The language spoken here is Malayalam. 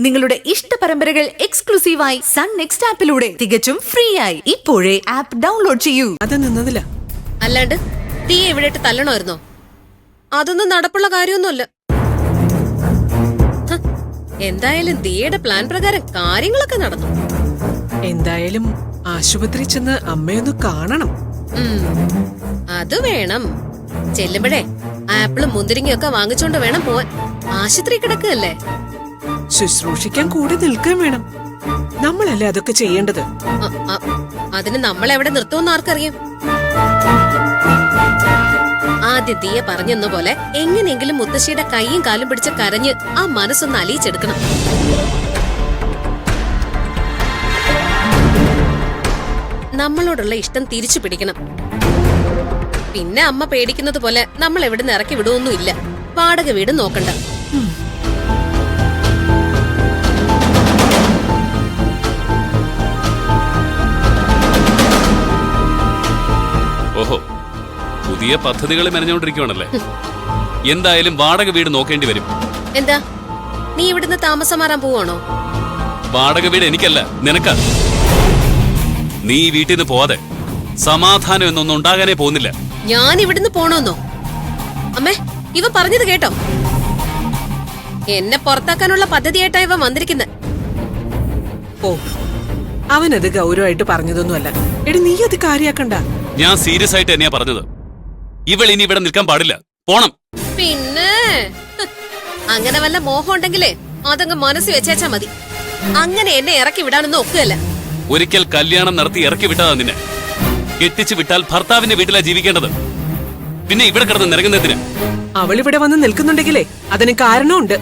നിങ്ങളുടെ ഇഷ്ട പരമ്പരകൾ എക്സ്ക്ലൂസീവായി സൺ നെക്സ്റ്റ് ആപ്പിലൂടെ തികച്ചും ഫ്രീ ആയി ഇപ്പോഴേ ആപ്പ് ഡൗൺലോഡ് ചെയ്യൂ. അത് നിന്നതില്ല. അല്ലാണ്ട് തീ എവിടെയിട്ട് തല്ലണമായിരുന്നോ? അതൊന്നും നടപ്പുള്ള കാര്യമൊന്നുമല്ല. എന്തായാലും തീയുടെ പ്ലാൻ പ്രകാരം കാര്യങ്ങളൊക്കെ നടന്നു. എന്തായാലും ആശുപത്രി ചെന്ന് അമ്മയൊന്ന് കാണണം. അത് വേണം. ചെല്ലുമ്പഴേ ആപ്പിളും മുന്തിരിങ്ങയൊക്കെ വാങ്ങിച്ചോണ്ട് വേണം പോവാൻ. ആശുപത്രി കിടക്കുകയല്ലേ, ശുശ്രൂഷിക്കാൻ കൂടി നിൽക്കാൻ വേണം. നമ്മളല്ലേ അതൊക്കെ ചെയ്യേണ്ടത്. അതിന് നമ്മളെവിടെ നിർത്തുമെന്ന് ആർക്കറിയാം. ആദ്യം തീയ പറഞ്ഞെന്ന പോലെ എങ്ങനെയെങ്കിലും മുത്തശ്ശിയുടെ കൈയും കാലും പിടിച്ച് കരഞ്ഞ് ആ മനസ്സൊന്ന് അലിയിച്ചെടുക്കണം. നമ്മളോടുള്ള ഇഷ്ടം തിരിച്ചു പിടിക്കണം. പിന്നെ അമ്മ പേടിക്കുന്നത് പോലെ നമ്മൾ എവിടുന്ന് ഇറക്കി വിടുവൊന്നുമില്ല. വാടക വീട് നോക്കണ്ട. ഓഹോ, പുതിയ പദ്ധതികൾ മെനഞ്ഞുകൊണ്ടിരിക്കുകയാണല്ലേ. എന്തായാലും വാടക വീട് നോക്കേണ്ടി വരും. എന്താ, നീ ഇവിടുന്ന് താമസം മാറാൻ പോവാണോ? വാടക വീട് എനിക്കല്ല, നിനക്കാ. നീ ഈ വീട്ടിൽ നിന്ന് പോവാതെ സമാധാനം എന്നൊന്നും ഉണ്ടാകാനേ പോകുന്നില്ല. ഞാൻ ഇവിടുന്ന് പോണോന്നോ? അമ്മേ, ഇവ പറഞ്ഞത് കേട്ടോ? എന്നെ പുറത്താക്കാനുള്ള പദ്ധതിയായിട്ടാ ഇവ വന്നിരിക്കുന്നത്. ഓ, അവനത് ഗൗരവമായിട്ട് പറഞ്ഞതൊന്നുമല്ല. എടി, നീ അത് കാര്യാക്കണ്ട. ഞാൻ സീരിയസ് ആയിട്ട് തന്നെയാ പറഞ്ഞത്. ഇവൾ ഇനി ഇവിടെ നിൽക്കാൻ പാടില്ല, പോണം. പിന്നെ അങ്ങനെ വല്ല മോഹം ഉണ്ടെങ്കിലേ അതങ്ങ് മനസ്സിൽ വെച്ചാ മതി. അങ്ങനെ എന്നെ ഇറക്കി വിടാനൊന്നും ഒക്കുകയല്ല. ഒരിക്കൽ കല്യാണം നടത്തി ഇറക്കി വിട്ടതാ നിന്നെ. കെട്ടിച്ചു വിട്ടാൽ ഭർത്താവിന്റെ വീട്ടിലാ ജീവിക്കേണ്ടത്. പിന്നെ ഇവിടെ കിടന്ന് നിരങ്ങുന്നതിന് അവളിവിടെ വന്ന് നിൽക്കുന്നുണ്ടെങ്കിലേ അതിന് കാരണമുണ്ട്.